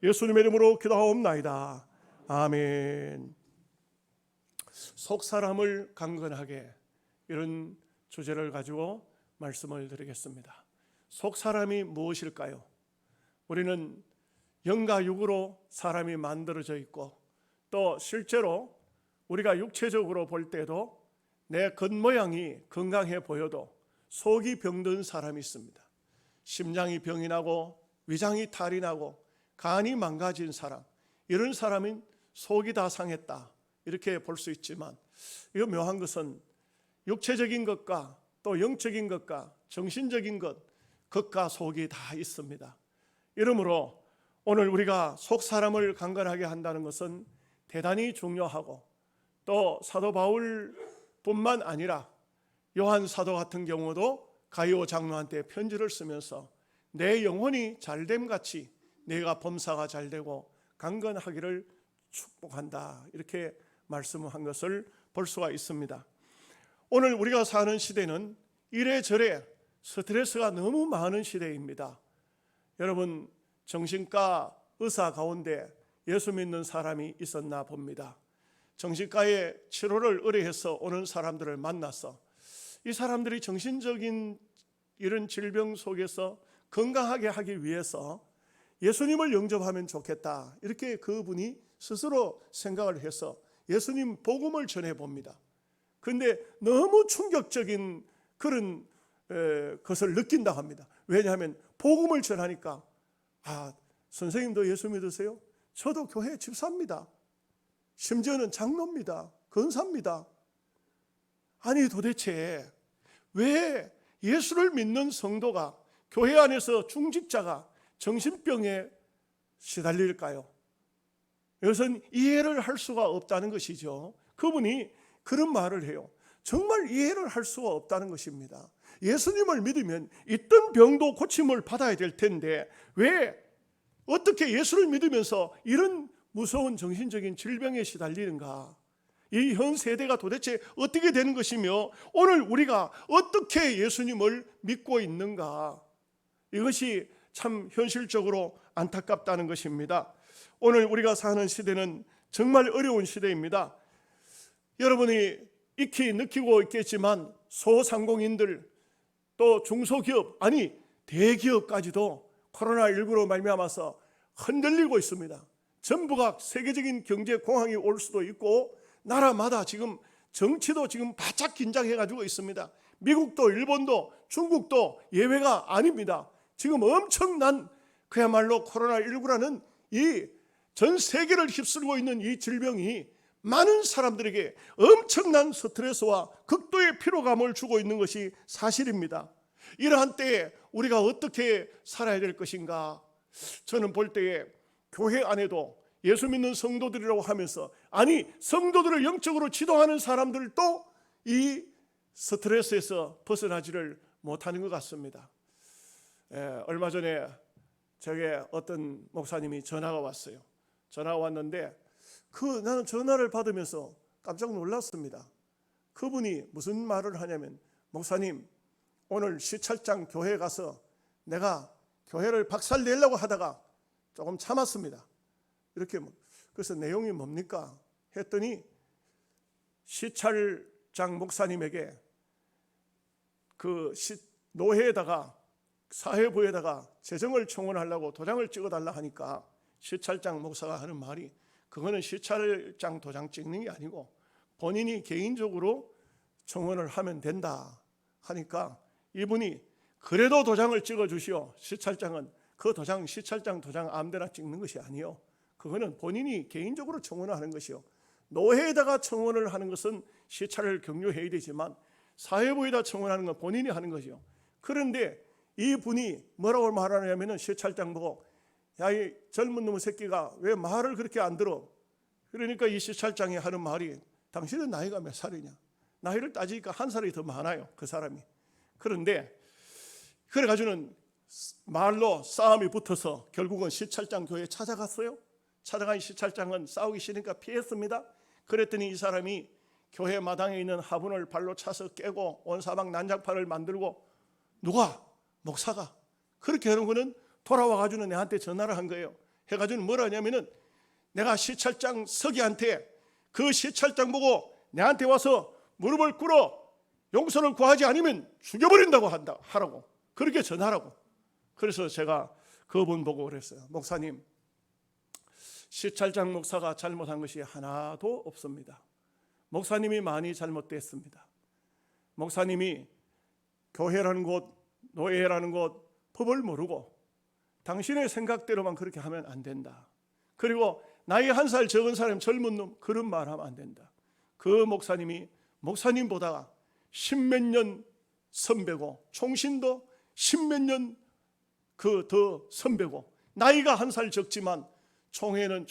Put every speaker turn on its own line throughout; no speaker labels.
예수님의 이름으로 기도하옵나이다. 아멘. 속 사람을 강건하게, 이런 주제를 가지고 말씀을 드리겠습니다. 속 사람이 무엇일까요? 우리는 영과 육으로 사람이 만들어져 있고, 또 실제로 우리가 육체적으로 볼 때도 내 겉모양이 건강해 보여도 속이 병든 사람이 있습니다. 심장이 병이 나고 위장이 탈이 나고 간이 망가진 사람, 이런 사람은 속이 다 상했다, 이렇게 볼 수 있지만, 이거 묘한 것은 육체적인 것과 또 영적인 것과 정신적인 것과 속이 다 있습니다. 이러므로 오늘 우리가 속 사람을 강건하게 한다는 것은 대단히 중요하고, 또 사도 바울 뿐만 아니라 요한 사도 같은 경우도 가이오 장로한테 편지를 쓰면서 내 영혼이 잘됨같이 내가 범사가 잘되고 강건하기를 축복한다, 이렇게 말씀한 것을 볼 수가 있습니다. 오늘 우리가 사는 시대는 이래저래 스트레스가 너무 많은 시대입니다. 여러분, 정신과 의사 가운데 예수 믿는 사람이 있었나 봅니다. 정신과에 치료를 의뢰해서 오는 사람들을 만나서 이 사람들이 정신적인 이런 질병 속에서 건강하게 하기 위해서 예수님을 영접하면 좋겠다, 이렇게 그분이 스스로 생각을 해서 예수님 복음을 전해봅니다. 그런데 너무 충격적인 그런 것을 느낀다 합니다. 왜냐하면 복음을 전하니까, 선생님도 예수 믿으세요? 저도 교회 집사입니다. 심지어는 장로입니다. 권사입니다. 아니, 도대체 왜 예수를 믿는 성도가, 교회 안에서 중직자가 정신병에 시달릴까요? 이것은 이해를 할 수가 없다는 것이죠. 그분이 그런 말을 해요. 정말 이해를 할 수가 없다는 것입니다. 예수님을 믿으면 있던 병도 고침을 받아야 될 텐데 왜 어떻게 예수를 믿으면서 이런 무서운 정신적인 질병에 시달리는가? 이 현 세대가 도대체 어떻게 되는 것이며 오늘 우리가 어떻게 예수님을 믿고 있는가? 이것이 참 현실적으로 안타깝다는 것입니다. 오늘 우리가 사는 시대는 정말 어려운 시대입니다. 여러분이 익히 느끼고 있겠지만 소상공인들, 또 중소기업, 아니 대기업까지도 코로나19로 말미암아서 흔들리고 있습니다. 전부가 세계적인 경제 공황이 올 수도 있고, 나라마다 지금 정치도 지금 바짝 긴장해가지고 있습니다. 미국도 일본도 중국도 예외가 아닙니다. 지금 엄청난 그야말로 코로나19라는 이 전 세계를 휩쓸고 있는 이 질병이 많은 사람들에게 엄청난 스트레스와 극도의 피로감을 주고 있는 것이 사실입니다. 이러한 때에 우리가 어떻게 살아야 될 것인가? 저는 볼 때에 교회 안에도 예수 믿는 성도들이라고 하면서, 아니 성도들을 영적으로 지도하는 사람들도 이 스트레스에서 벗어나지를 못하는 것 같습니다. 얼마 전에 저에게 어떤 목사님이 전화가 왔어요. 전화가 왔는데 나는 전화를 받으면서 깜짝 놀랐습니다. 그분이 무슨 말을 하냐면, 목사님, 오늘 시찰장 교회에 가서 내가 교회를 박살내려고 하다가 조금 참았습니다. 이렇게. 그래서 내용이 뭡니까? 했더니 시찰장 목사님에게 그 노회에다가 사회부에다가 재정을 청원하려고 도장을 찍어달라 하니까 시찰장 목사가 하는 말이, 그거는 시찰장 도장 찍는 게 아니고 본인이 개인적으로 청원을 하면 된다 하니까, 이분이 그래도 도장을 찍어 주시오. 시찰장은 그 도장, 시찰장 도장 아무데나 찍는 것이 아니요, 그거는 본인이 개인적으로 청원을 하는 것이요. 노회에다가 청원을 하는 것은 시찰을 격려해야 되지만 사회부에다 청원하는 건 본인이 하는 거죠. 그런데 이 분이 뭐라고 말하냐면은, 시찰장 보고, 야, 이 젊은 놈의 새끼가 왜 말을 그렇게 안 들어? 그러니까 이 시찰장이 하는 말이, 당신은 나이가 몇 살이냐? 나이를 따지니까 한 살이 더 많아요, 그 사람이. 그런데 그래가지고는 말로 싸움이 붙어서 결국은 시찰장 교회에 찾아갔어요. 찾아간 시찰장은 싸우기 싫으니까 피했습니다. 그랬더니 이 사람이 교회 마당에 있는 화분을 발로 차서 깨고 온 사방 난장판을 만들고, 누가? 목사가 그렇게 하는 거는 돌아와가지고 내한테 전화를 한 거예요. 해가지고 뭐라 하냐면은 내가 시찰장 서기한테 그 시찰장 보고 내한테 와서 무릎을 꿇어 용서를 구하지 않으면 죽여버린다고 하라고 그렇게 전하라고. 그래서 제가 그분 보고 그랬어요. 목사님, 시찰장 목사가 잘못한 것이 하나도 없습니다. 목사님이 많이 잘못됐습니다. 목사님이 교회라는 곳, 노예라는 곳, 법을 모르고 당신의 생각대로만 그렇게 하면 안 된다. 그리고 나이 한 살 적은 사람, 젊은 놈 그런 말 하면 안 된다. 그 목사님이 목사님보다 십몇 년 선배고 총신도 십몇 년 더 선배고 나이가 한 살 적지만 총신은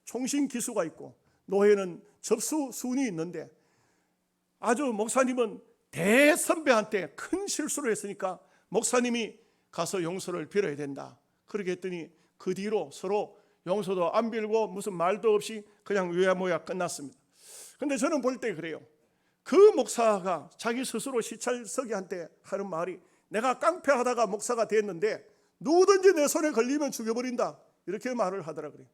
총신 기수가 있고 노예는 접수 순이 있는데 아주 목사님은 대선배한테 큰 실수를 했으니까 목사님이 가서 용서를 빌어야 된다. 그렇게 했더니 그 뒤로 서로 용서도 안 빌고 무슨 말도 없이 그냥 유야무야 끝났습니다. 근데 저는 볼 때 그래요. 그 목사가 자기 스스로 시찰서기한테 하는 말이 내가 깡패하다가 목사가 됐는데 누구든지 내 손에 걸리면 죽여버린다 이렇게 말을 하더라고요.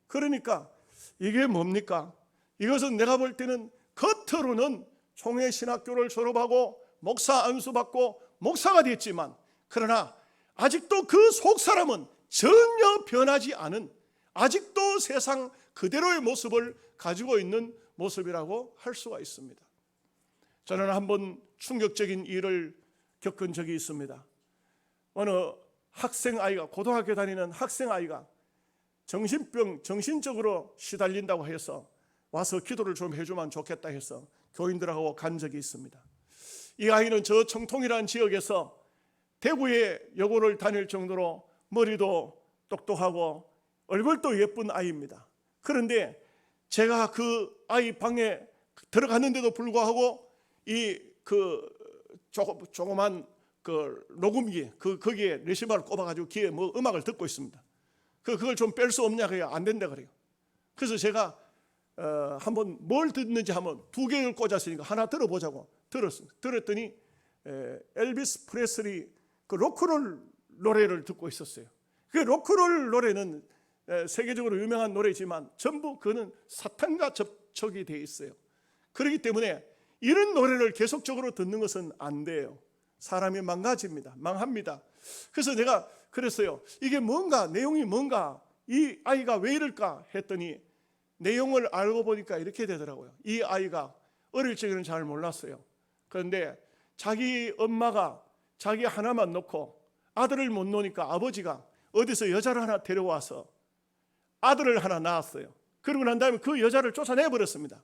그러니까 이게 뭡니까? 이것은 내가 볼 때는 겉으로는 총회신학교를 졸업하고 목사 안수받고 목사가 됐지만 그러나 아직도 그 속사람은 전혀 변하지 않은 아직도 세상 그대로의 모습을 가지고 있는 모습이라고 할 수가 있습니다. 저는 한번 충격적인 일을 겪은 적이 있습니다. 어느 학생 아이가, 고등학교 다니는 학생 아이가 정신적으로 시달린다고 해서 와서 기도를 좀 해주면 좋겠다 해서 교인들하고 간 적이 있습니다. 이 아이는 저 청통이라는 지역에서 대구에 여고를 다닐 정도로 머리도 똑똑하고 얼굴도 예쁜 아이입니다. 그런데 제가 그 아이 방에 들어갔는데도 불구하고 조그만 녹음기 거기에 레시버를 꼽아가지고 귀에 뭐 음악을 듣고 있습니다. 그걸 좀 뺄 수 없냐 그래요. 안 된다 그래요. 그래서 제가 한번 뭘 듣는지 한번 두 개를 꽂았으니까 하나 들어보자고 들었습니다. 들었더니 엘비스 프레슬리 그 로크롤 노래를 듣고 있었어요. 그 로크롤 노래는 세계적으로 유명한 노래지만 전부 그는 사탄과 접촉이 돼 있어요. 그렇기 때문에 이런 노래를 계속적으로 듣는 것은 안 돼요. 사람이 망합니다. 그래서 내가 그랬어요. 이게 뭔가, 내용이 뭔가, 이 아이가 왜 이럴까 했더니 내용을 알고 보니까 이렇게 되더라고요. 이 아이가 어릴 적에는 잘 몰랐어요. 그런데 자기 엄마가 자기 하나만 놓고 아들을 못 놓으니까 아버지가 어디서 여자를 하나 데려와서 아들을 하나 낳았어요. 그러고 난 다음에 그 여자를 쫓아내버렸습니다.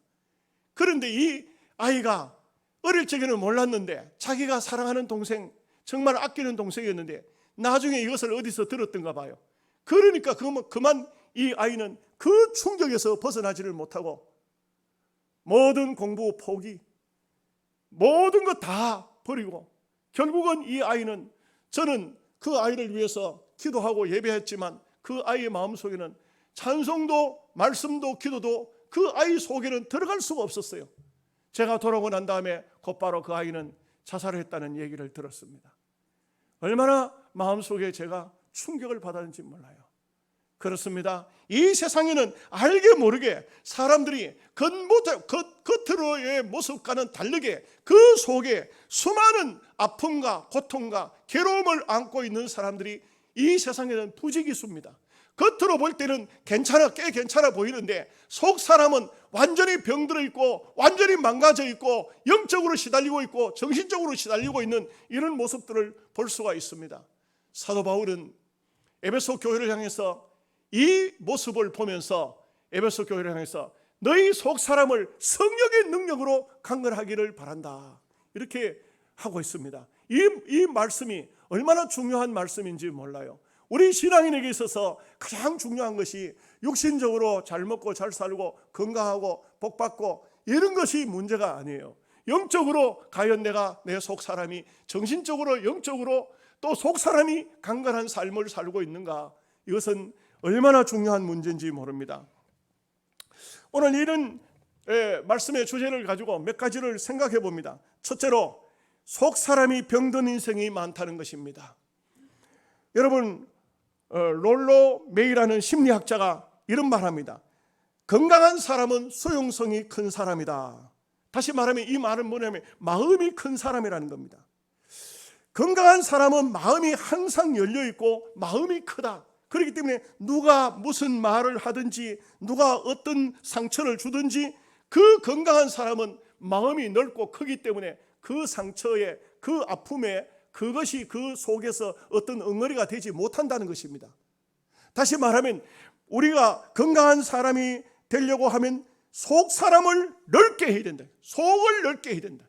그런데 이 아이가 어릴 적에는 몰랐는데 자기가 사랑하는 동생, 정말 아끼는 동생이었는데 나중에 이것을 어디서 들었던가 봐요. 그러니까 그만 이 아이는 그 충격에서 벗어나지를 못하고 모든 공부 포기, 모든 것 다 버리고 결국은 이 아이는, 저는 그 아이를 위해서 기도하고 예배했지만 그 아이의 마음속에는 찬송도 말씀도 기도도 그 아이 속에는 들어갈 수가 없었어요. 제가 돌아오고 난 다음에 곧바로 그 아이는 자살을 했다는 얘기를 들었습니다. 얼마나 마음속에 제가 충격을 받았는지 몰라요. 그렇습니다. 이 세상에는 알게 모르게 사람들이 겉으로의 모습과는 다르게 그 속에 수많은 아픔과 고통과 괴로움을 안고 있는 사람들이 이 세상에는 부지기수입니다. 겉으로 볼 때는 꽤 괜찮아 보이는데 속 사람은 완전히 병들어 있고 완전히 망가져 있고 영적으로 시달리고 있고 정신적으로 시달리고 있는 이런 모습들을 볼 수가 있습니다. 사도 바울은 에베소 교회를 향해서 이 모습을 보면서 에베소 교회를 향해서 너희 속 사람을 성령의 능력으로 강건하기를 바란다 이렇게 하고 있습니다. 이 말씀이 얼마나 중요한 말씀인지 몰라요. 우리 신앙인에게 있어서 가장 중요한 것이 육신적으로 잘 먹고 잘 살고 건강하고 복받고 이런 것이 문제가 아니에요. 영적으로 과연 내 속 사람이 정신적으로 영적으로 또 속 사람이 강건한 삶을 살고 있는가, 이것은 얼마나 중요한 문제인지 모릅니다. 오늘 이런 말씀의 주제를 가지고 몇 가지를 생각해 봅니다. 첫째로 속 사람이 병든 인생이 많다는 것입니다. 여러분, 롤로 메이라는 심리학자가 이런 말합니다. 건강한 사람은 수용성이 큰 사람이다. 다시 말하면 이 말은 뭐냐면 마음이 큰 사람이라는 겁니다. 건강한 사람은 마음이 항상 열려있고 마음이 크다. 그렇기 때문에 누가 무슨 말을 하든지 누가 어떤 상처를 주든지 그 건강한 사람은 마음이 넓고 크기 때문에 그 상처에 그 아픔에 그것이 그 속에서 어떤 응어리가 되지 못한다는 것입니다. 다시 말하면 우리가 건강한 사람이 되려고 하면 속 사람을 넓게 해야 된다. 속을 넓게 해야 된다.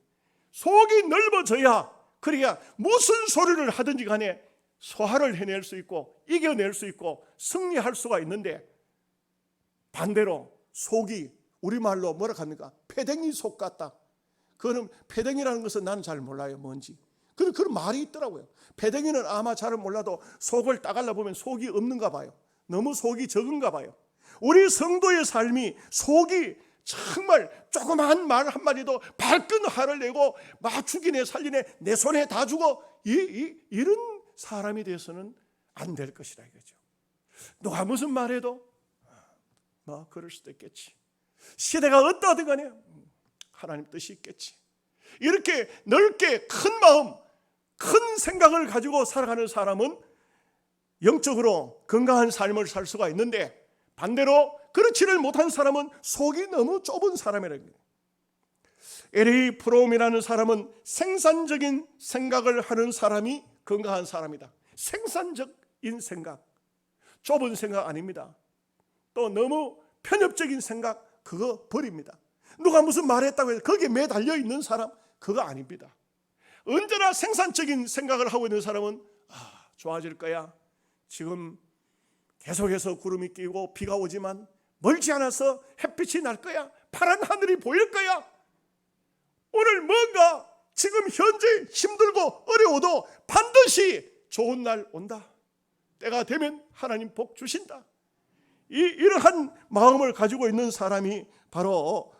속이 넓어져야 그래야 무슨 소리를 하든지 간에 소화를 해낼 수 있고 이겨낼 수 있고 승리할 수가 있는데, 반대로 속이 우리말로 뭐라 합니까? 패댕이 속 같다. 그거는 패댕이라는 것은 나는 잘 몰라요. 뭔지. 그런 말이 있더라고요. 패댕이는 아마 잘 몰라도 속을 따갈라 보면 속이 없는가 봐요. 너무 속이 적은가 봐요. 우리 성도의 삶이 속이 정말 조그마한 말 한마디도 발끈 화를 내고 막 죽이네 살리네 내 손에 다 주고 이런 사람이 되어서는 안 될 것이라 이거죠. 누가 무슨 말해도 뭐 그럴 수도 있겠지. 시대가 어떠하든 간에 하나님 뜻이 있겠지. 이렇게 넓게 큰 마음, 큰 생각을 가지고 살아가는 사람은 영적으로 건강한 삶을 살 수가 있는데, 반대로 그렇지를 못한 사람은 속이 너무 좁은 사람이라는 거예요. 에리 프롬이라는 사람은 생산적인 생각을 하는 사람이 건강한 사람이다. 생산적인 생각, 좁은 생각 아닙니다. 또 너무 편협적인 생각, 그거 버립니다. 누가 무슨 말했다고 해서 거기에 매달려 있는 사람, 그거 아닙니다. 언제나 생산적인 생각을 하고 있는 사람은 좋아질 거야. 지금 계속해서 구름이 끼고 비가 오지만 멀지 않아서 햇빛이 날 거야. 파란 하늘이 보일 거야. 오늘 뭔가 지금 현재 힘들고 어려워도 반드시 좋은 날 온다. 때가 되면 하나님 복 주신다. 이러한 마음을 가지고 있는 사람이 바로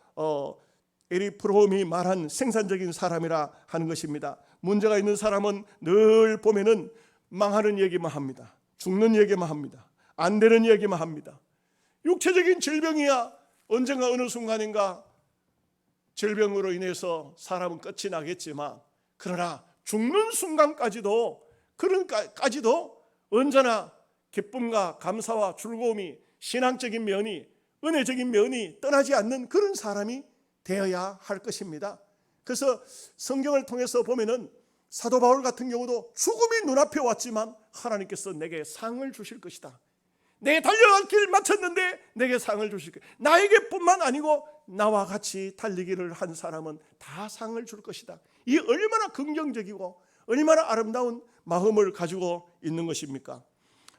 에리 프롬이 말한 생산적인 사람이라 하는 것입니다. 문제가 있는 사람은 늘 보면은 망하는 얘기만 합니다. 죽는 얘기만 합니다. 안 되는 얘기만 합니다. 육체적인 질병이야 언젠가 어느 순간인가 질병으로 인해서 사람은 끝이 나겠지만, 그러나 죽는 순간까지도 언제나 기쁨과 감사와 즐거움이, 신앙적인 면이, 은혜적인 면이 떠나지 않는 그런 사람이 되어야 할 것입니다. 그래서 성경을 통해서 보면은 사도 바울 같은 경우도 죽음이 눈앞에 왔지만 하나님께서 내게 상을 주실 것이다. 내 달려갈 길 마쳤는데 내게 상을 주실 것이다. 나에게뿐만 아니고 나와 같이 달리기를 한 사람은 다 상을 줄 것이다. 이 얼마나 긍정적이고 얼마나 아름다운 마음을 가지고 있는 것입니까?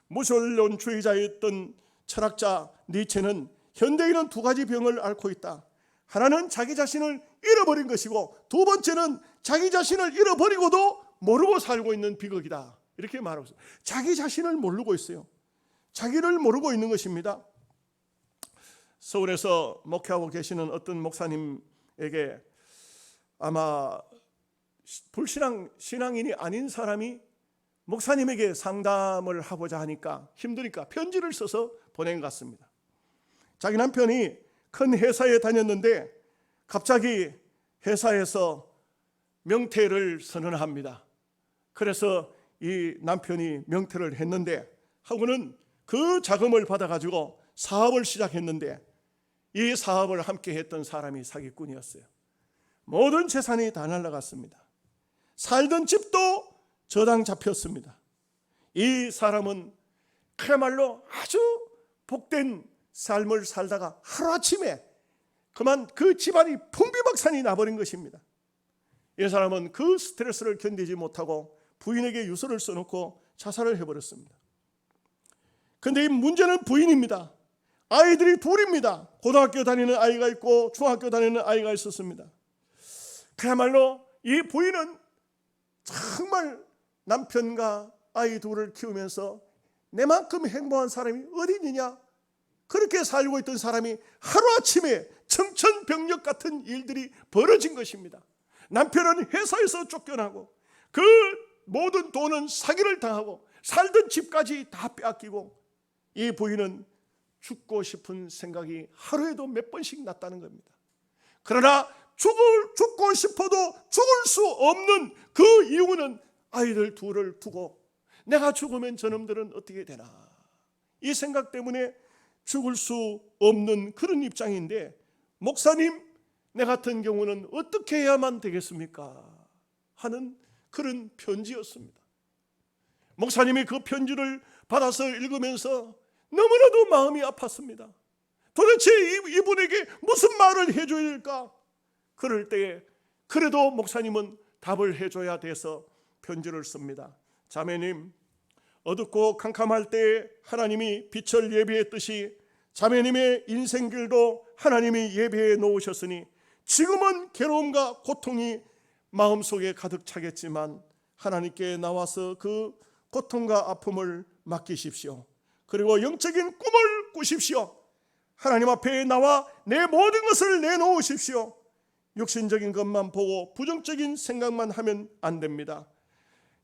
무신론주의자였던 철학자 니체는 현대인은 두 가지 병을 앓고 있다. 하나는 자기 자신을 잃어버린 것이고, 두 번째는 자기 자신을 잃어버리고도 모르고 살고 있는 비극이다. 이렇게 말하고 있어요. 자기 자신을 모르고 있어요. 자기를 모르고 있는 것입니다. 서울에서 목회하고 계시는 어떤 목사님에게 아마 신앙인이 아닌 사람이 목사님에게 상담을 하고자 하니까 힘드니까 편지를 써서 보낸 것 같습니다. 자기 남편이 큰 회사에 다녔는데 갑자기 회사에서 명퇴를 선언합니다. 그래서 이 남편이 명퇴를 했는데 하고는 그 자금을 받아가지고 사업을 시작했는데, 이 사업을 함께 했던 사람이 사기꾼이었어요. 모든 재산이 다 날아갔습니다. 살던 집도 저당 잡혔습니다. 이 사람은 그야말로 아주 복된 삶을 살다가 하루아침에 그만 그 집안이 풍비박산이 나버린 것입니다. 이 사람은 그 스트레스를 견디지 못하고 부인에게 유서를 써놓고 자살을 해버렸습니다. 그런데 이 문제는 부인입니다. 아이들이 둘입니다. 고등학교 다니는 아이가 있고 중학교 다니는 아이가 있었습니다. 그야말로 이 부인은 정말 남편과 아이 둘을 키우면서 내만큼 행복한 사람이 어디 있느냐, 그렇게 살고 있던 사람이 하루아침에 청천벽력 같은 일들이 벌어진 것입니다. 남편은 회사에서 쫓겨나고 그 모든 돈은 사기를 당하고 살던 집까지 다 빼앗기고 이 부인은 죽고 싶은 생각이 하루에도 몇 번씩 났다는 겁니다. 그러나 죽고 싶어도 죽을 수 없는 그 이유는 아이들 둘을 두고 내가 죽으면 저놈들은 어떻게 되나, 이 생각 때문에 죽을 수 없는 그런 입장인데, 목사님, 내 같은 경우는 어떻게 해야만 되겠습니까? 하는 그런 편지였습니다. 목사님이 그 편지를 받아서 읽으면서 너무나도 마음이 아팠습니다. 도대체 이분에게 무슨 말을 해줘야 될까? 그럴 때에 그래도 목사님은 답을 해줘야 돼서 편지를 씁니다. 자매님, 어둡고 캄캄할 때에 하나님이 빛을 예비했듯이 자매님의 인생길도 하나님이 예비해 놓으셨으니 지금은 괴로움과 고통이 마음속에 가득 차겠지만 하나님께 나와서 그 고통과 아픔을 맡기십시오. 그리고 영적인 꿈을 꾸십시오. 하나님 앞에 나와 내 모든 것을 내놓으십시오. 육신적인 것만 보고 부정적인 생각만 하면 안 됩니다.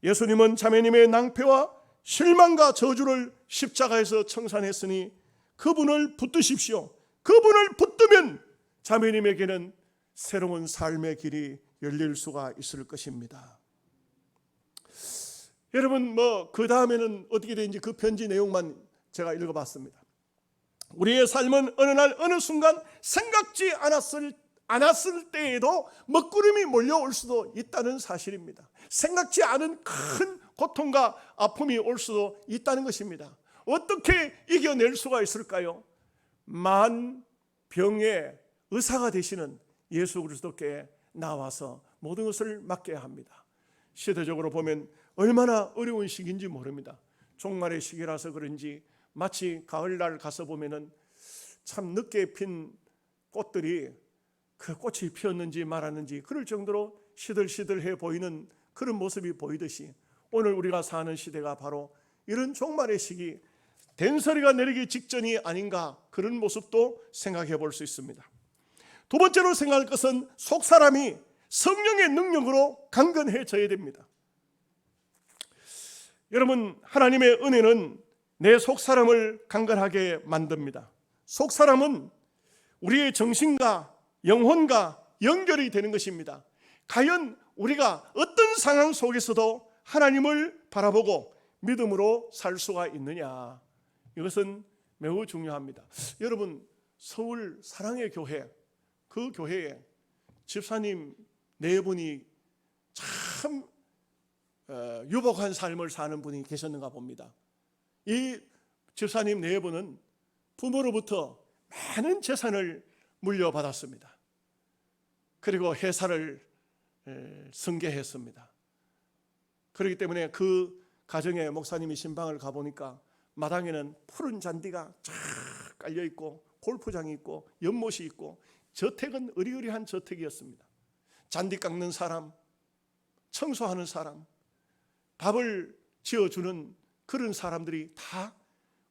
예수님은 자매님의 낭패와 실망과 저주를 십자가에서 청산했으니 그분을 붙드십시오. 그분을 붙들면 자매님에게는 새로운 삶의 길이 열릴 수가 있을 것입니다. 여러분, 그 다음에는 어떻게 되는지 그 편지 내용만 제가 읽어봤습니다. 우리의 삶은 어느 날 어느 순간 생각지 않았을 때에도 먹구름이 몰려올 수도 있다는 사실입니다. 생각지 않은 큰 고통과 아픔이 올 수도 있다는 것입니다. 어떻게 이겨낼 수가 있을까요? 만병의 의사가 되시는 예수 그리스도께 나와서 모든 것을 맡겨야 합니다. 시대적으로 보면 얼마나 어려운 시기인지 모릅니다. 종말의 시기라서 그런지 마치 가을날 가서 보면은 참 늦게 핀 꽃들이 그 꽃이 피었는지 말았는지 그럴 정도로 시들시들해 보이는 그런 모습이 보이듯이 오늘 우리가 사는 시대가 바로 이런 종말의 시기, 된소리가 내리기 직전이 아닌가, 그런 모습도 생각해 볼 수 있습니다. 두 번째로 생각할 것은 속사람이 성령의 능력으로 강건해져야 됩니다. 여러분, 하나님의 은혜는 내 속사람을 강건하게 만듭니다. 속사람은 우리의 정신과 영혼과 연결이 되는 것입니다. 과연 우리가 어떤 상황 속에서도 하나님을 바라보고 믿음으로 살 수가 있느냐, 이것은 매우 중요합니다. 여러분, 서울 사랑의 교회, 그 교회에 집사님 네 분이 참 유복한 삶을 사는 분이 계셨는가 봅니다. 이 집사님 네 분은 부모로부터 많은 재산을 물려받았습니다. 그리고 회사를 승계했습니다. 그렇기 때문에 그 가정에 목사님이 신방을 가보니까 마당에는 푸른 잔디가 쫙 깔려있고 골프장이 있고 연못이 있고 저택은 으리으리한 저택이었습니다. 잔디 깎는 사람, 청소하는 사람, 밥을 지어주는 그런 사람들이 다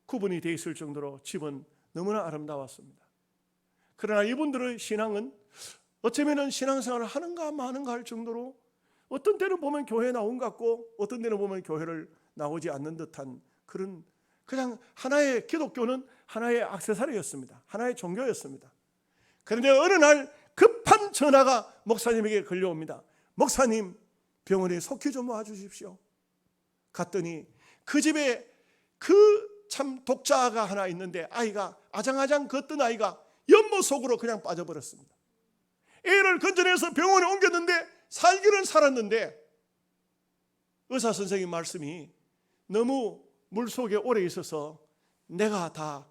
구분이 되어 있을 정도로 집은 너무나 아름다웠습니다. 그러나 이분들의 신앙은 어쩌면 신앙생활을 하는가 마는가 할 정도로 어떤 때는 보면 교회에 나온 것 같고 어떤 때는 보면 교회를 나오지 않는 듯한 그런, 그냥 하나의 기독교는 하나의 액세서리였습니다. 하나의 종교였습니다. 그런데 어느 날 급한 전화가 목사님에게 걸려옵니다. 목사님, 병원에 속히 좀 와주십시오. 갔더니 그 집에 그 참 독자가 하나 있는데 아이가 아장아장 걷던 아이가 연못 속으로 그냥 빠져버렸습니다. 애를 건져내서 병원에 옮겼는데 살기는 살았는데 의사 선생님 말씀이 너무 물속에 오래 있어서 내가 다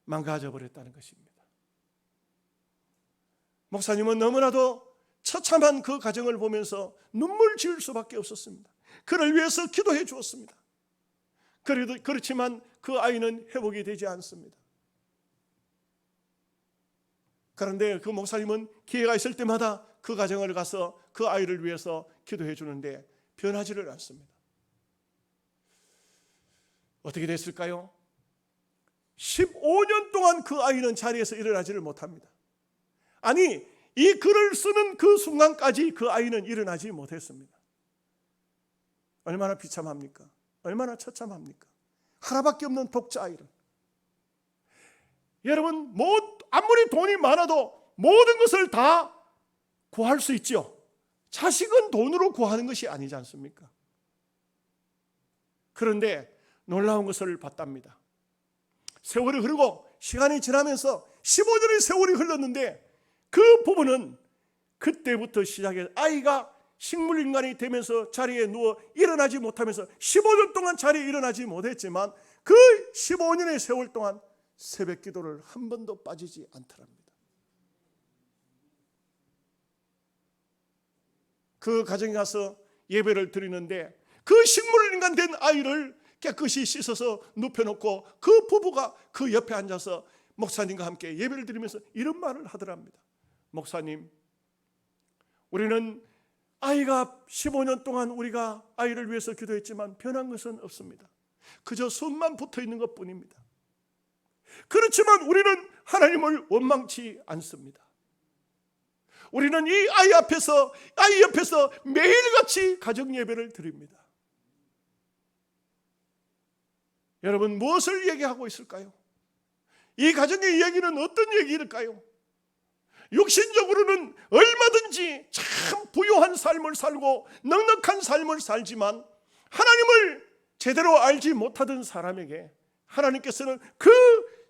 망가져 버렸다는 것입니다. 목사님은 너무나도 처참한 그 가정을 보면서 눈물 지을 수밖에 없었습니다. 그를 위해서 기도해 주었습니다. 그렇지만 그 아이는 회복이 되지 않습니다. 그런데 그 목사님은 기회가 있을 때마다 그 가정을 가서 그 아이를 위해서 기도해 주는데 변하지를 않습니다. 어떻게 됐을까요? 15년 동안 그 아이는 자리에서 일어나지를 못합니다. 아니, 이 글을 쓰는 그 순간까지 그 아이는 일어나지 못했습니다. 얼마나 비참합니까? 얼마나 처참합니까? 하나밖에 없는 독자 아이를. 여러분, 아무리 돈이 많아도 모든 것을 다 구할 수 있죠. 자식은 돈으로 구하는 것이 아니지 않습니까? 그런데 놀라운 것을 봤답니다. 세월이 흐르고 시간이 지나면서 15년의 세월이 흘렀는데 그 부부는 그때부터 시작해서 아이가 식물인간이 되면서 자리에 누워 일어나지 못하면서 15년 동안 자리에 일어나지 못했지만 그 15년의 세월 동안 새벽 기도를 한 번도 빠지지 않더랍니다. 그 가정에 가서 예배를 드리는데 그 식물인간 된 아이를 깨끗이 씻어서 눕혀놓고 그 부부가 그 옆에 앉아서 목사님과 함께 예배를 드리면서 이런 말을 하더랍니다. 목사님, 우리는 아이가 15년 동안 우리가 아이를 위해서 기도했지만 변한 것은 없습니다. 그저 손만 붙어 있는 것뿐입니다. 그렇지만 우리는 하나님을 원망치 않습니다. 우리는 이 아이 옆에서 매일같이 가정 예배를 드립니다. 여러분, 무엇을 얘기하고 있을까요? 이 가정의 이야기는 어떤 얘기일까요? 육신적으로는 얼마든지 참 부유한 삶을 살고 넉넉한 삶을 살지만 하나님을 제대로 알지 못하던 사람에게 하나님께서는 그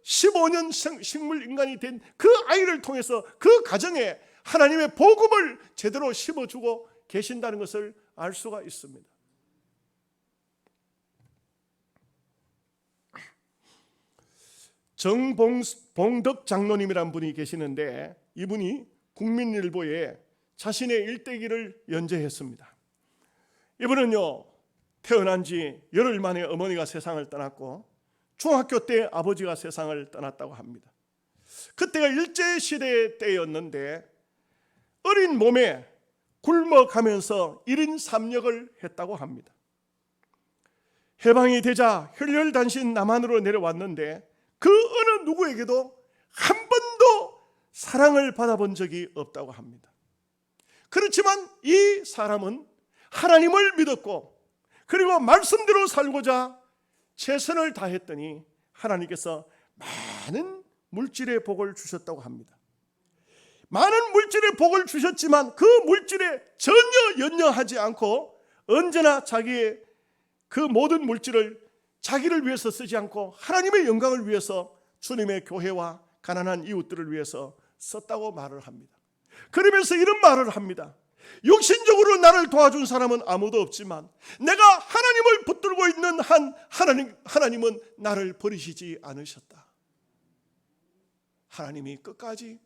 15년 식물인간이 된 그 아이를 통해서 그 가정에 하나님의 복음을 제대로 심어주고 계신다는 것을 알 수가 있습니다. 정봉덕 장로님이란 분이 계시는데 이분이 국민일보에 자신의 일대기를 연재했습니다. 이분은요, 태어난 지 열흘 만에 어머니가 세상을 떠났고 중학교 때 아버지가 세상을 떠났다고 합니다. 그때가 일제시대 때였는데 어린 몸에 굶어가면서 1인 3역을 했다고 합니다. 해방이 되자 혈혈단신 남한으로 내려왔는데 그 어느 누구에게도 한 번도 사랑을 받아본 적이 없다고 합니다. 그렇지만 이 사람은 하나님을 믿었고 그리고 말씀대로 살고자 최선을 다했더니 하나님께서 많은 물질의 복을 주셨다고 합니다. 많은 물질의 복을 주셨지만 그 물질에 전혀 연연하지 않고 언제나 자기의 그 모든 물질을 자기를 위해서 쓰지 않고 하나님의 영광을 위해서 주님의 교회와 가난한 이웃들을 위해서 썼다고 말을 합니다. 그러면서 이런 말을 합니다. 육신적으로 나를 도와준 사람은 아무도 없지만 내가 하나님을 붙들고 있는 한 하나님은 나를 버리시지 않으셨다. 하나님이 끝까지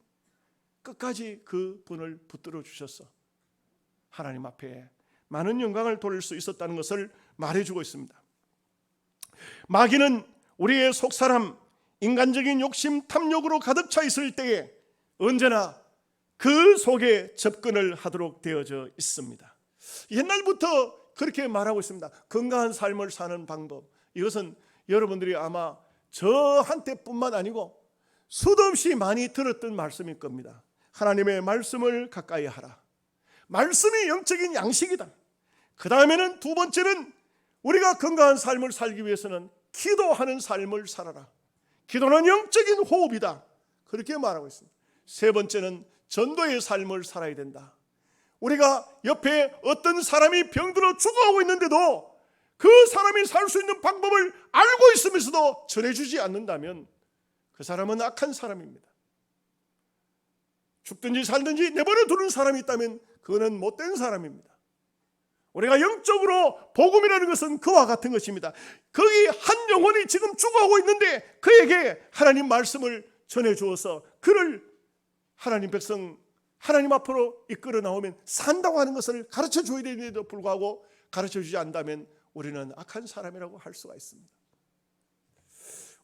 그 분을 붙들어 주셔서 하나님 앞에 많은 영광을 돌릴 수 있었다는 것을 말해주고 있습니다. 마귀는 우리의 속사람, 인간적인 욕심, 탐욕으로 가득 차 있을 때에 언제나 그 속에 접근을 하도록 되어져 있습니다. 옛날부터 그렇게 말하고 있습니다. 건강한 삶을 사는 방법. 이것은 여러분들이 아마 저한테뿐만 아니고 수도 없이 많이 들었던 말씀일 겁니다. 하나님의 말씀을 가까이 하라. 말씀이 영적인 양식이다. 그 다음에는 두 번째는 우리가 건강한 삶을 살기 위해서는 기도하는 삶을 살아라. 기도는 영적인 호흡이다. 그렇게 말하고 있습니다. 세 번째는 전도의 삶을 살아야 된다. 우리가 옆에 어떤 사람이 병들어 죽어가고 있는데도 그 사람이 살 수 있는 방법을 알고 있으면서도 전해주지 않는다면 그 사람은 악한 사람입니다. 죽든지 살든지 내버려 두는 사람이 있다면 그거는 못된 사람입니다. 우리가 영적으로 복음이라는 것은 그와 같은 것입니다. 거기 한 영혼이 지금 죽어가고 있는데 그에게 하나님 말씀을 전해주어서 그를 하나님 백성 하나님 앞으로 이끌어 나오면 산다고 하는 것을 가르쳐 줘야 되는데도 불구하고 가르쳐 주지 않는다면 우리는 악한 사람이라고 할 수가 있습니다.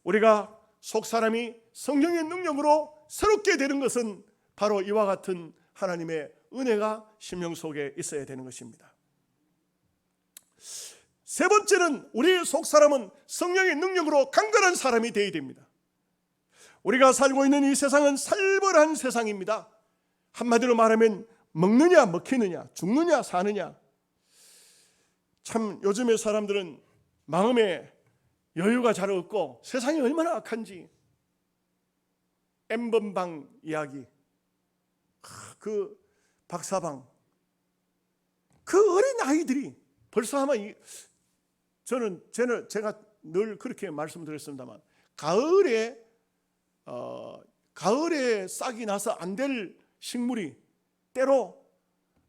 우리가 속사람이 성령의 능력으로 새롭게 되는 것은 바로 이와 같은 하나님의 은혜가 심령 속에 있어야 되는 것입니다. 세 번째는 우리의 속사람은 성령의 능력으로 강건한 사람이 되어야 됩니다. 우리가 살고 있는 이 세상은 살벌한 세상입니다. 한마디로 말하면 먹느냐 먹히느냐 죽느냐 사느냐. 참 요즘의 사람들은 마음에 여유가 잘 없고 세상이 얼마나 악한지 N번방 이야기, 그 박사방, 그 어린 아이들이 벌써 아마 제가 늘 그렇게 말씀드렸습니다만 가을에 싹이 나서 안 될 식물이 때로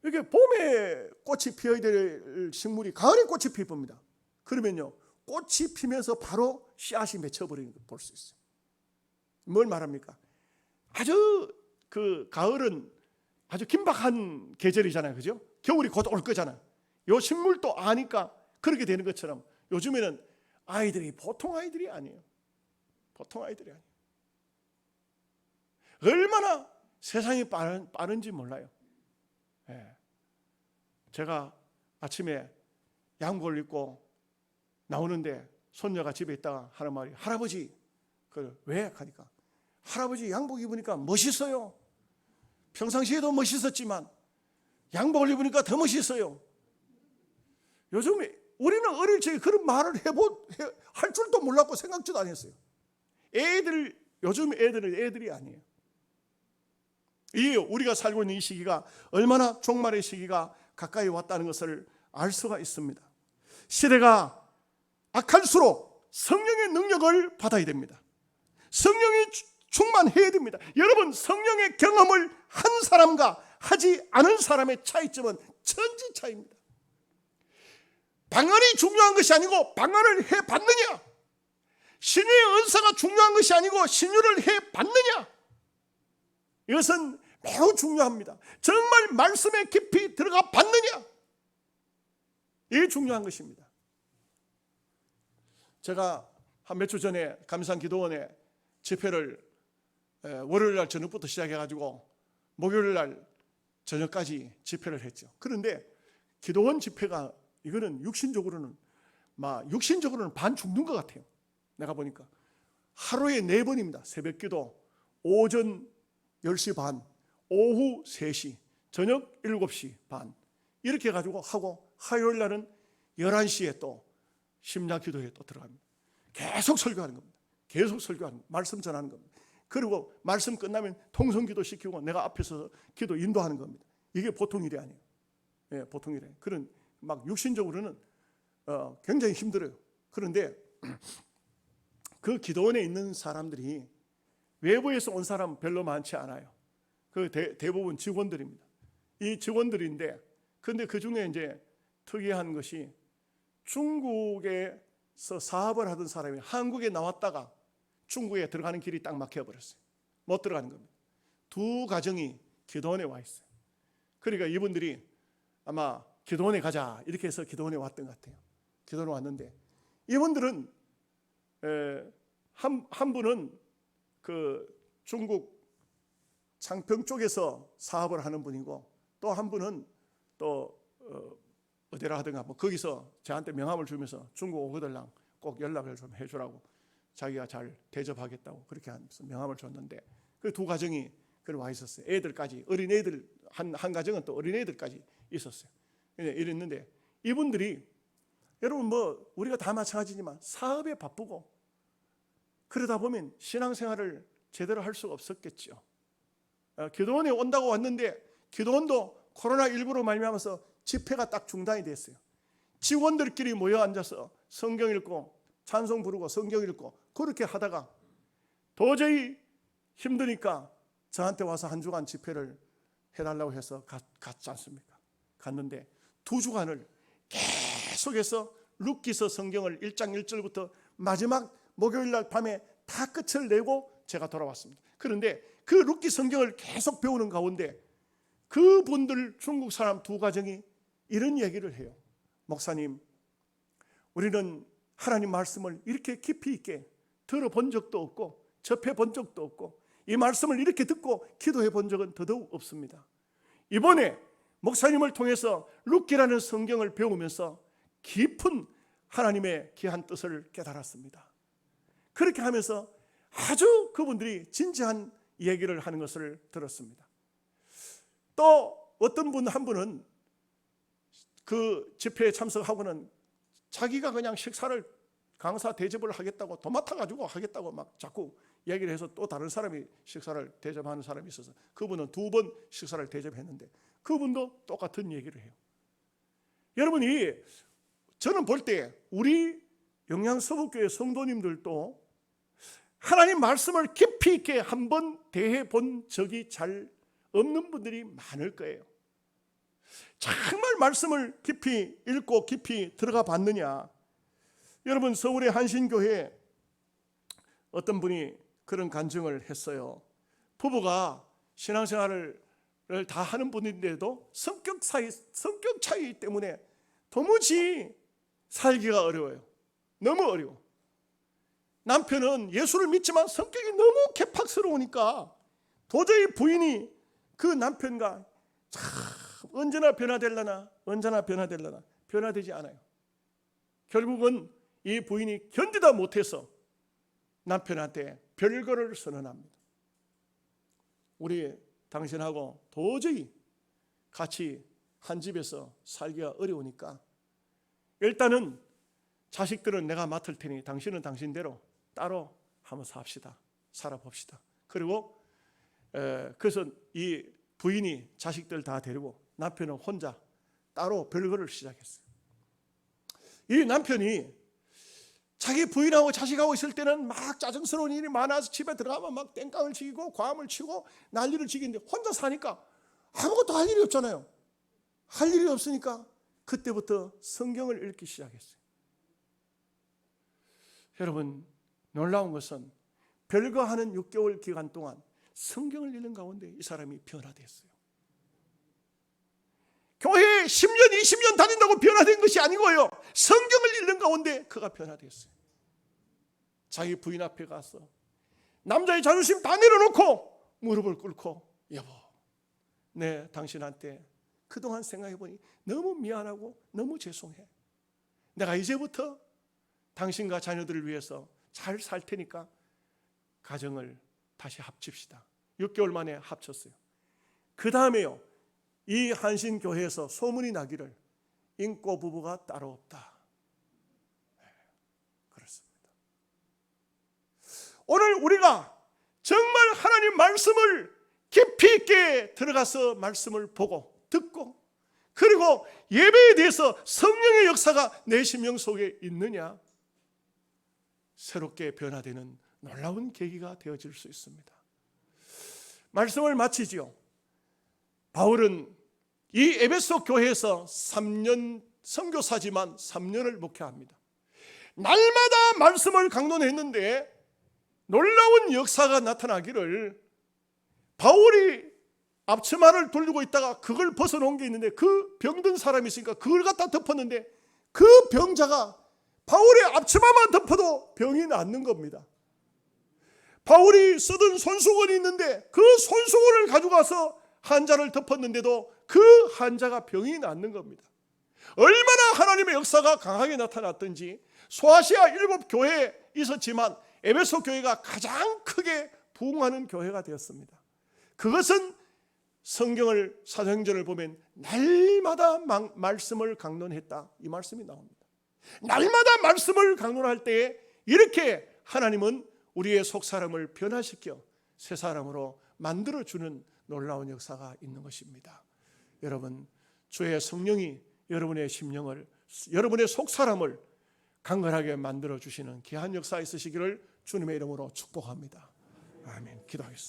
이렇게 봄에 꽃이 피어야 될 식물이 가을에 꽃이 피웁니다. 그러면요 꽃이 피면서 바로 씨앗이 맺혀버리는 걸 볼 수 있어요. 뭘 말합니까? 아주 그 가을은 아주 긴박한 계절이잖아요, 그죠? 겨울이 곧 올 거잖아요. 요 식물도 아니까 그렇게 되는 것처럼 요즘에는 아이들이 보통 아이들이 아니에요. 보통 아이들이 아니에요. 얼마나 세상이 빠른지 몰라요. 예. 제가 아침에 양복을 입고 나오는데 손녀가 집에 있다가 하는 말이, 할아버지, 왜? 하니까 할아버지 양복 입으니까 멋있어요. 평상시에도 멋있었지만 양복을 입으니까 더 멋있어요. 요즘에 우리는 어릴 적에 그런 말을 할 줄도 몰랐고 생각지도 안 했어요. 요즘 애들은 애들이 아니에요. 우리가 살고 있는 이 시기가 얼마나 종말의 시기가 가까이 왔다는 것을 알 수가 있습니다. 시대가 악할수록 성령의 능력을 받아야 됩니다. 성령이 충만해야 됩니다. 여러분, 성령의 경험을 한 사람과 하지 않은 사람의 차이점은 천지 차이입니다. 방언이 중요한 것이 아니고 방언을 해봤느냐, 신유의 은사가 중요한 것이 아니고 신유를 해봤느냐, 이것은 매우 중요합니다. 정말 말씀에 깊이 들어가 봤느냐, 이게 중요한 것입니다. 제가 한 몇 주 전에 감산기도원에 집회를 월요일 날 저녁부터 시작해가지고 목요일 날 저녁까지 집회를 했죠. 그런데 기도원 집회가 이거는 육신적으로는 반 죽는 것 같아요. 내가 보니까 하루에 4번입니다. 새벽기도, 오전 10시 반, 오후 3시, 저녁 7시 반 이렇게 해가지고 하고, 화요일 날은 11시에 또 심야기도에 또 들어갑니다. 계속 설교하는 겁니다. 계속 설교하는, 말씀 전하는 겁니다. 그리고 말씀 끝나면 통성기도 시키고 내가 앞에서 기도 인도하는 겁니다. 이게 보통 일이 아니에요. 예, 보통 일이 아니에요. 그런 막 육신적으로는 굉장히 힘들어요. 그런데 그 기도원에 있는 사람들이 외부에서 온 사람 별로 많지 않아요. 그 대부분 직원들입니다. 이 직원들인데, 그런데 그 중에 이제 특이한 것이 중국에서 사업을 하던 사람이 한국에 나왔다가 중국에 들어가는 길이 딱 막혀버렸어요. 못 들어가는 겁니다. 2 가정이 기도원에 와 있어요. 그러니까 이분들이 아마 기도원에 가자 이렇게 해서 기도원에 왔던 것 같아요. 기도원에 왔는데, 이분들은 한 분은 그 중국 창평 쪽에서 사업을 하는 분이고, 또 한 분은 또 어디라 하든가 뭐 거기서 저한테 명함을 주면서 중국 오거들랑 꼭 연락을 좀 해주라고, 자기가 잘 대접하겠다고 그렇게 하면서 명함을 줬는데, 그 2 가정이 그래 와 있었어요. 애들까지, 어린애들 한 가정은 또 어린애들까지 있었어요. 이랬는데, 이분들이 여러분 뭐 우리가 다 마찬가지지만 사업에 바쁘고 그러다 보면 신앙생활을 제대로 할 수가 없었겠죠. 기도원에 온다고 왔는데 기도원도 코로나19로 말미암아서 집회가 딱 중단이 됐어요. 직원들끼리 모여 앉아서 성경 읽고 찬송 부르고 성경 읽고 그렇게 하다가 도저히 힘드니까 저한테 와서 한 주간 집회를 해달라고 해서 갔지 않습니까? 갔는데 2주간을 계속해서 룻기서 성경을 1장 1절부터 마지막 목요일 날 밤에 다 끝을 내고 제가 돌아왔습니다. 그런데 그 룻기 성경을 계속 배우는 가운데 그분들 중국 사람 2 가정이 이런 얘기를 해요. 목사님, 우리는 하나님 말씀을 이렇게 깊이 있게 들어본 적도 없고 접해본 적도 없고 이 말씀을 이렇게 듣고 기도해 본 적은 더더욱 없습니다. 이번에 목사님을 통해서 룻기라는 성경을 배우면서 깊은 하나님의 귀한 뜻을 깨달았습니다. 그렇게 하면서 아주 그분들이 진지한 얘기를 하는 것을 들었습니다. 또 어떤 한 분은 그 집회에 참석하고는 자기가 그냥 식사를 강사 대접을 하겠다고 도맡아 가지고 하겠다고 막 자꾸 얘기를 해서 또 다른 사람이 식사를 대접하는 사람이 있어서 그분은 2번 식사를 대접했는데 그분도 똑같은 얘기를 해요. 여러분이 저는 볼 때 우리 영양서북교회 성도님들도 하나님 말씀을 깊이 있게 한번 대해 본 적이 잘 없는 분들이 많을 거예요. 정말 말씀을 깊이 읽고 깊이 들어가 봤느냐. 여러분, 서울의 한신교회에 어떤 분이 그런 간증을 했어요. 부부가 신앙생활을 다 하는 분인데도 성격 차이 때문에 도무지 살기가 어려워요. 너무 어려워. 남편은 예수를 믿지만 성격이 너무 개팍스러우니까 도저히 부인이 그 남편과 참 언제나 변화되려나 변화되지 않아요. 결국은 이 부인이 견디다 못해서 남편한테 별거를 선언합니다. 우리 당신하고 도저히 같이 한 집에서 살기가 어려우니까 일단은 자식들은 내가 맡을 테니 당신은 당신대로 따로 한번 살아봅시다. 그리고 그래서 이 부인이 자식들 다 데리고 남편은 혼자 따로 별거를 시작했어요. 이 남편이 자기 부인하고 자식하고 있을 때는 막 짜증스러운 일이 많아서 집에 들어가면 막 땡깡을 치고 과음을 치고 난리를 치기는데 혼자 사니까 아무것도 할 일이 없잖아요. 할 일이 없으니까 그때부터 성경을 읽기 시작했어요. 여러분, 놀라운 것은 별거 하는 6개월 기간 동안 성경을 읽는 가운데 이 사람이 변화됐어요. 교회에 10년, 20년 다닌다고 변화된 것이 아니고요. 성경을 읽는 가운데 그가 변화됐어요. 자기 부인 앞에 가서 남자의 자존심 다 내려놓고 무릎을 꿇고 여보, 네 당신한테 그동안 생각해보니 너무 미안하고 너무 죄송해. 내가 이제부터 당신과 자녀들을 위해서 잘 살 테니까 가정을 다시 합칩시다. 6개월 만에 합쳤어요. 그 다음에요, 이 한신교회에서 소문이 나기를 인꼬 부부가 따로 없다. 그렇습니다. 오늘 우리가 정말 하나님 말씀을 깊이 있게 들어가서 말씀을 보고 듣고 그리고 예배에 대해서 성령의 역사가 내 심령 속에 있느냐, 새롭게 변화되는 놀라운 계기가 되어질 수 있습니다. 말씀을 마치지요. 바울은 이 에베소 교회에서 3년 선교사지만 3년을 목회합니다. 날마다 말씀을 강론했는데 놀라운 역사가 나타나기를 바울이 앞치마를 돌리고 있다가 그걸 벗어놓은 게 있는데 그 병든 사람이 있으니까 그걸 갖다 덮었는데 그 병자가 바울의 앞치마만 덮어도 병이 낫는 겁니다. 바울이 쓰던 손수건이 있는데 그 손수건을 가져가서 환자를 덮었는데도 그 환자가 병이 낫는 겁니다. 얼마나 하나님의 역사가 강하게 나타났던지 소아시아 7교회에 있었지만 에베소 교회가 가장 크게 부흥하는 교회가 되었습니다. 그것은 성경을 사도행전을 보면 날마다 말씀을 강론했다, 이 말씀이 나옵니다. 날마다 말씀을 강론할 때에 이렇게 하나님은 우리의 속사람을 변화시켜 새 사람으로 만들어주는 놀라운 역사가 있는 것입니다. 여러분, 주의 성령이 여러분의 심령을, 여러분의 속사람을 강건하게 만들어주시는 귀한 역사 있으시기를 주님의 이름으로 축복합니다. 아멘. 기도하겠습니다.